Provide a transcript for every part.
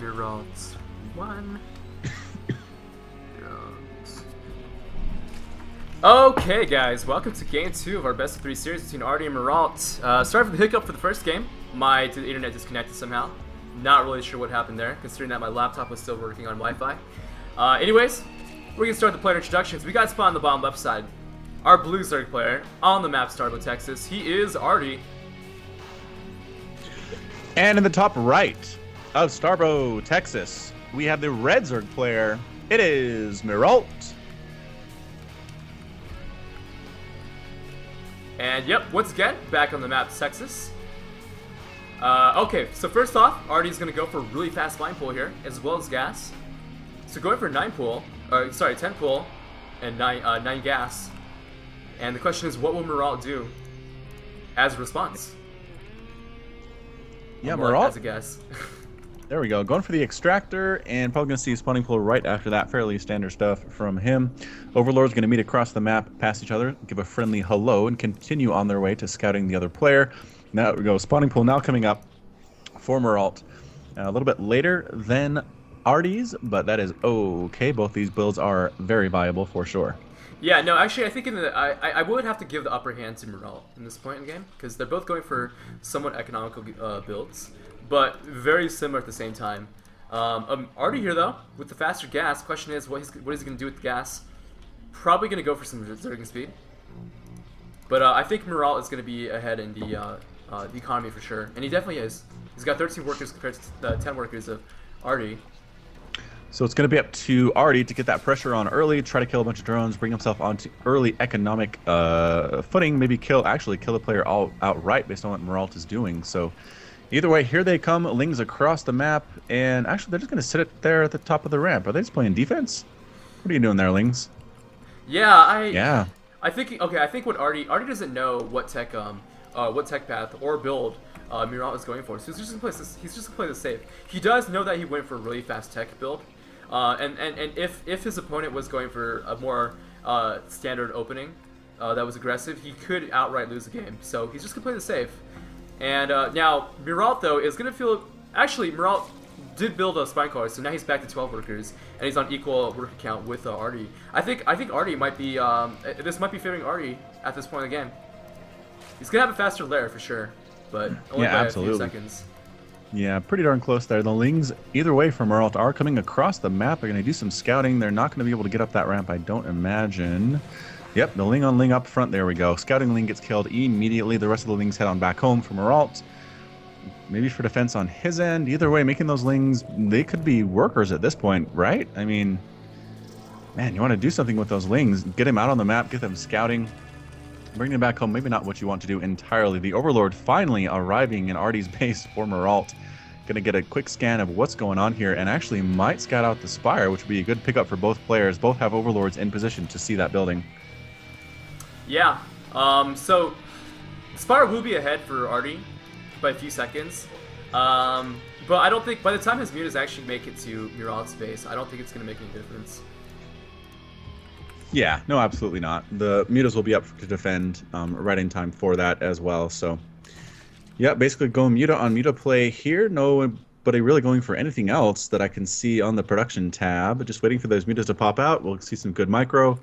Myrault 1. Okay, guys, welcome to game 2 of our best of 3 series between Ardi and Myrault. Sorry for the hiccup for the first game. My internet disconnected somehow. Not really sure what happened there, considering that my laptop was still working on Wi-Fi. Anyways, we're gonna start the player introductions. We got spawned on the bottom left side. Our blue Zerg player on the map, Starbow, Texas. He is Ardi. And in the top right of Starbow, Texas, we have the red Zerg player. It is Myrault. And yep, once again, back on the map, Texas. Okay, so first off, Ardi's gonna go for a really fast line pull here, as well as gas. So going for 10 pull, and 9 gas. And the question is, what will Myrault do as a response? Yeah, Myrault. As a guess. There we go. Going for the extractor, and probably going to see a spawning pool right after that. Fairly standard stuff from him. Overlord's going to meet across the map, past each other, give a friendly hello, and continue on their way to scouting the other player. Now we go. Spawning pool now coming up for Myrault. A little bit later than Ardi's, but that is okay. Both these builds are very viable for sure. Yeah, no, actually, I think I would have to give the upper hand to Myrault in this point in the game, because they're both going for somewhat economical builds, but very similar at the same time. Ardi here, though, with the faster gas, question is, what is he going to do with the gas? Probably going to go for some zerging speed. But I think Myrault is going to be ahead in the economy for sure, and he definitely is. He's got 13 workers compared to the 10 workers of Ardi. So it's going to be up to Ardi to get that pressure on early, try to kill a bunch of drones, bring himself onto early economic footing, maybe actually kill the player outright based on what Myrault is doing. So either way, here they come, Lings across the map, and actually they're just going to sit it there at the top of the ramp. Are they just playing defense? What are you doing there, Lings? Yeah, I think what Ardi doesn't know what tech path or build Myrault is going for, so he's just gonna play this safe. He does know that he went for a really fast tech build, and if his opponent was going for a more standard opening that was aggressive, he could outright lose the game. So he's just gonna play the safe. And now Myrault though is gonna feel Myrault did build a spine collar, so now he's back to 12 workers, and he's on equal worker count with Ardi. I think Ardi might be this might be favoring Ardi at this point in the game. He's gonna have a faster lair for sure, but only by a few seconds. Yeah, pretty darn close there. The Lings, either way from Myrault, are coming across the map. They're going to do some scouting. They're not going to be able to get up that ramp, I don't imagine. Yep, the Ling on Ling up front. There we go. Scouting Ling gets killed immediately. The rest of the Lings head on back home for Myrault. Maybe for defense on his end. Either way, making those Lings, they could be workers at this point, right? I mean, man, you want to do something with those Lings. Get them out on the map, get them scouting. Bring them back home, maybe not what you want to do entirely. The Overlord finally arriving in Ardi's base for Myrault. Gonna get a quick scan of what's going on here, and actually might scout out the Spire, which would be a good pickup for both players. Both have Overlords in position to see that building. Yeah, so Spire will be ahead for Ardi by a few seconds. But I don't think, by the time his mutas actually make it to Myrault's base, I don't think it's gonna make any difference. Yeah, no, absolutely not. The mutas will be up to defend right in time for that as well. So, yeah, basically going muta on muta play here. Nobody really going for anything else that I can see on the production tab. Just waiting for those mutas to pop out. We'll see some good micro,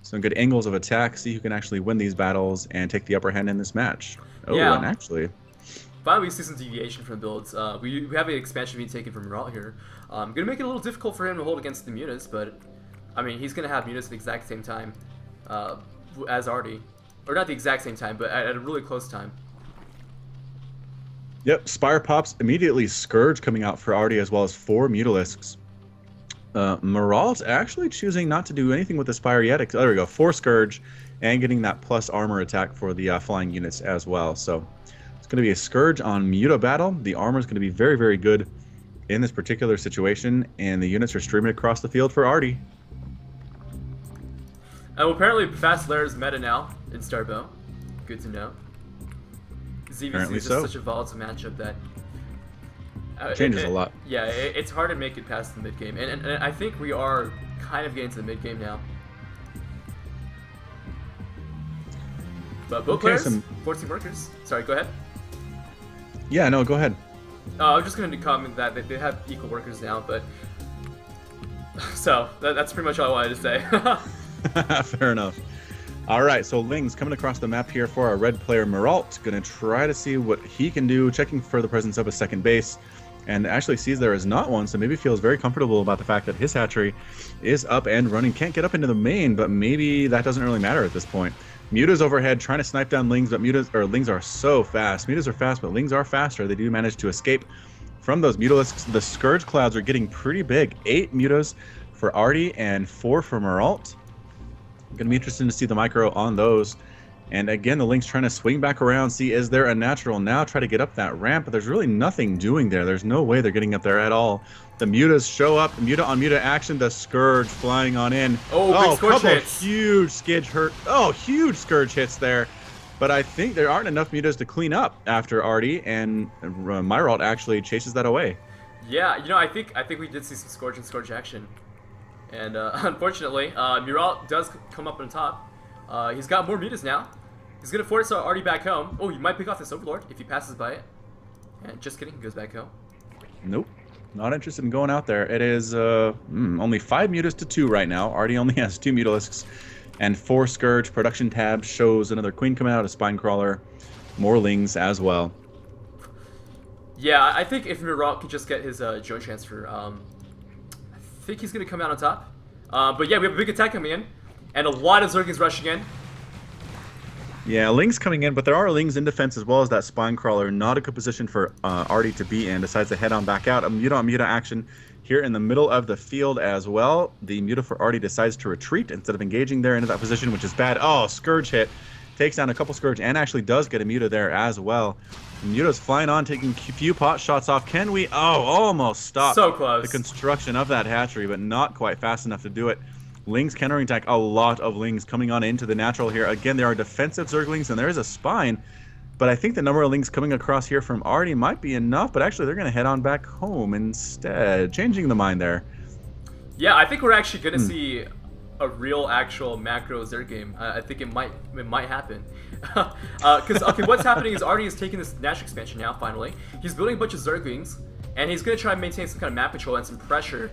some good angles of attack, see who can actually win these battles and take the upper hand in this match. Oh, yeah. And actually, finally we see some deviation from builds. We have an expansion being taken from Myrault here. Gonna make it a little difficult for him to hold against the mutas, but I mean, he's going to have mutas at the exact same time as Ardi. Or not the exact same time, but at a really close time. Yep, Spire pops immediately. Scourge coming out for Ardi, as well as 4 Mutalisks. Myrault actually choosing not to do anything with the Spire yet. There we go, 4 Scourge, and getting that plus armor attack for the flying units as well. So it's going to be a Scourge on Muta battle. The armor is going to be very, very good in this particular situation, and the units are streaming across the field for Ardi. Well, apparently fast lair is meta now in Starbow. Good to know. ZVC is just such a volatile matchup that changes a lot. Yeah, it's hard to make it past the mid game, and I think we are kind of getting to the mid game now. But both players, 14 workers. Sorry, go ahead. Yeah, no, go ahead. I'm just going to comment that they have equal workers now, but... So, that's pretty much all I wanted to say. Fair enough. Alright, so Ling's coming across the map here for our red player Myrault. Gonna try to see what he can do, checking for the presence of a second base. And actually sees there is not one, so maybe feels very comfortable about the fact that his hatchery is up and running. Can't get up into the main, but maybe that doesn't really matter at this point. Muta's overhead trying to snipe down Lings, but Lings are so fast. Mutas are fast, but Lings are faster. They do manage to escape from those Mutalisks. The Scourge clouds are getting pretty big. 8 Mutas for Ardi and 4 for Myrault. Going to be interesting to see the Myrault on those. And again, the Link's trying to swing back around, see is there a natural now, try to get up that ramp, but there's really nothing doing there. There's no way they're getting up there at all. The Mutas show up, Muta on Muta action, the Scourge flying on in. Oh, big Scourge hits. Huge huge Scourge hits there. But I think there aren't enough Mutas to clean up after Ardi, and Myrault actually chases that away. Yeah, you know, I think we did see some Scourge and Scourge action. And unfortunately, Myrault does come up on top. He's got more Mutas now. He's going to force Ardi back home. Oh, he might pick off this Overlord if he passes by it. And just kidding, he goes back home. Nope. Not interested in going out there. It is only 5 Mutas to 2 right now. Ardi only has 2 Mutalisks and 4 Scourge. Production tab shows another Queen coming out, a Spine Crawler, more Lings as well. Yeah, I think if Myrault can just get his drone transfer, I think he's going to come out on top. But yeah, we have a big attack coming in. And a lot of Zerglings rushing in. Yeah, Ling's coming in, but there are Lings in defense as well as that Spine Crawler. Not a good position for Ardi to be in. Decides to head on back out. A Muta on Muta action here in the middle of the field as well. The Muta for Ardi decides to retreat instead of engaging there into that position, which is bad. Oh, Scourge hit. Takes down a couple Scourge and actually does get a Muta there as well. Muta's flying on, taking a few pot shots off. Can we? Oh, almost stopped so close. The construction of that hatchery, but not quite fast enough to do it. Lings countering attack, a lot of Lings coming on into the natural here. Again, there are defensive Zerglings, and there is a Spine, but I think the number of Lings coming across here from Ardi might be enough, but actually they're going to head on back home instead, changing the mind there. Yeah, I think we're actually going to see a real, actual macro Zerg game. I think it might happen. Because, okay, what's happening is Ardi is taking this natural expansion now, finally. He's building a bunch of Zerglings, and he's going to try and maintain some kind of map control and some pressure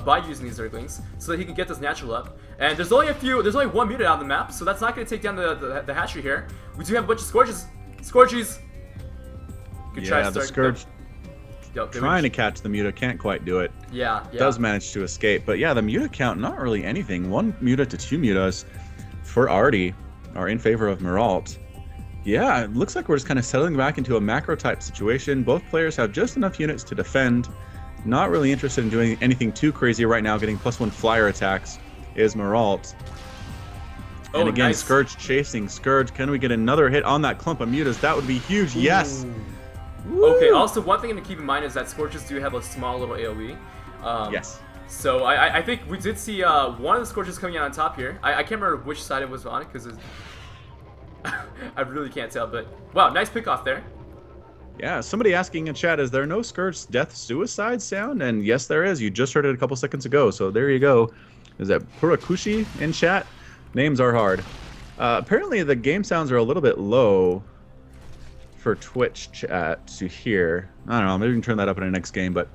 by using these Zerglings so that he can get this natural up. And there's only one Muta out on the map, so that's not going to take down the hatchery here. We do have a bunch of Scourges. Scourges! Good try yeah, the Scourge trying to catch the Muta, can't quite do it. Yeah. Does manage to escape, but yeah, the Muta count, not really anything. 1 Muta to 2 Mutas for Ardi are in favor of Myrault. Yeah, it looks like we're just kind of settling back into a macro type situation. Both players have just enough units to defend. Not really interested in doing anything too crazy right now. Getting +1 flyer attacks is Myrault. Oh, and again, nice. Scourge chasing Scourge. Can we get another hit on that clump of Mutas? That would be huge. Ooh. Yes. Okay, also one thing to keep in mind is that Scourges do have a small little AoE. Yes. So I think we did see one of the Scourges coming out on top here. I can't remember which side it was on because I really can't tell, but wow, nice pick off there. Yeah, somebody asking in chat, is there no Scourge death suicide sound? And yes, there is. You just heard it a couple seconds ago, so there you go. Is that Purakushi in chat? Names are hard. Apparently the game sounds are a little bit low for Twitch chat to hear. I don't know, maybe we can turn that up in the next game, but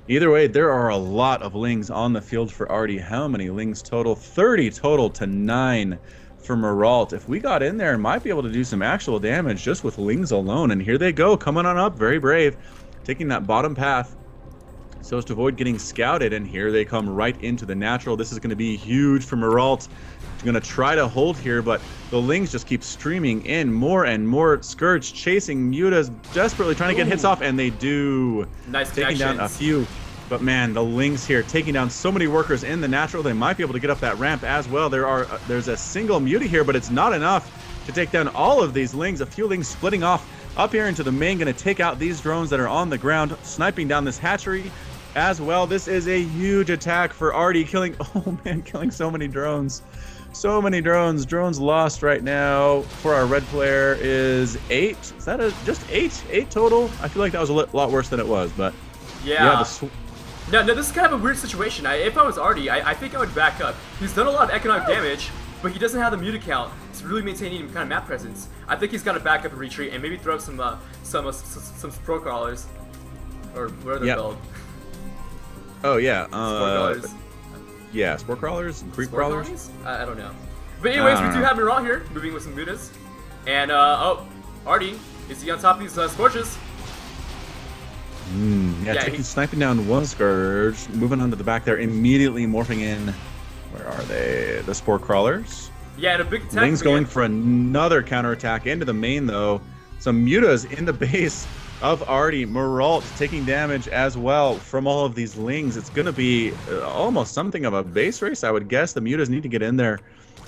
either way, there are a lot of Lings on the field for Ardi. How many Lings total? 30 total to 9 for Myrault. If we got in there, might be able to do some actual damage just with Lings alone. And here they go, coming on up, very brave, taking that bottom path so as to avoid getting scouted. And here they come right into the natural. This is going to be huge for Myrault. He's going to try to hold here, but the Lings just keep streaming in. More and more Scourge chasing Mutas, desperately trying to get hits off, and they do. Nice taking down a few. But man, the Lings here taking down so many workers in the natural. They might be able to get up that ramp as well. There's a single Muta here, but it's not enough to take down all of these Lings. A few Lings splitting off up here into the main, going to take out these drones that are on the ground, sniping down this hatchery as well. This is a huge attack for Ardi, killing so many drones. So many drones. Drones lost right now for our red player is 8. Is that just 8? 8 total? I feel like that was a lot worse than it was, but yeah. No, this is kind of a weird situation. If I was Ardi, I think I would back up. He's done a lot of economic damage, but he doesn't have the Muta count to really maintain any kind of map presence. I think he's got to back up and retreat and maybe throw some pro crawlers. or what are they called? Oh yeah. Spore crawlers. Yeah, spore crawlers and creep crawlers. I don't know. But anyways, we do have Myrault here, moving with some mutas. And, oh, Ardi, is he on top of these Scorches? Yeah, sniping down one Scourge, moving on to the back there, immediately morphing in. Where are they? The spore crawlers. Yeah, and a big attack. Ling's going for another counterattack into the main, though. Some mutas in the base of Ardi. Myrault taking damage as well from all of these Lings. It's going to be almost something of a base race, I would guess. The mutas need to get in there.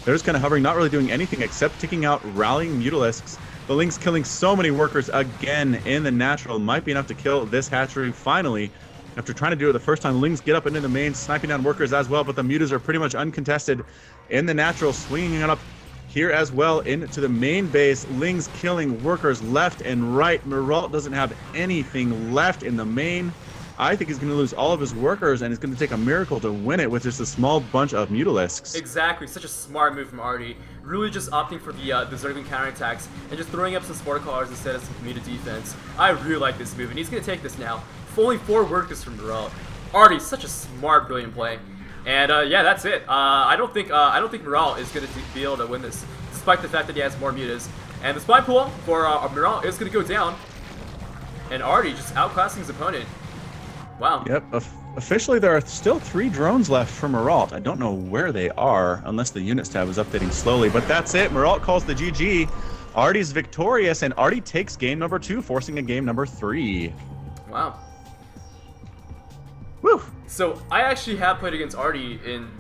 They're just kind of hovering, not really doing anything except taking out rallying Mutalisks. The Ling's killing so many workers again in the natural. Might be enough to kill this hatchery finally. After trying to do it the first time, Lings get up into the main, sniping down workers as well, but the mutas are pretty much uncontested in the natural, swinging it up here as well into the main base. Lings killing workers left and right. Myrault doesn't have anything left in the main. I think he's going to lose all of his workers, and it's going to take a miracle to win it with just a small bunch of Mutalisks. Exactly, such a smart move from Ardi. Really just opting for the Zergling counterattacks and just throwing up some Spore Crawlers instead of some Muta defense. I really like this move, and he's going to take this now. Only 4 workers from Myrault. Ardi, such a smart, brilliant play. And yeah, that's it. I don't think Myrault is going to be able to win this, despite the fact that he has more mutas. And the spy pool for Myrault is going to go down, and Ardi just outclassing his opponent. Wow. Yep. Officially, there are still 3 drones left for Myrault. I don't know where they are, unless the units tab is updating slowly. But that's it. Myrault calls the GG. Ardi's victorious, and Ardi takes game number 2, forcing a game number 3. Wow. Woo! So I actually have played against Ardi in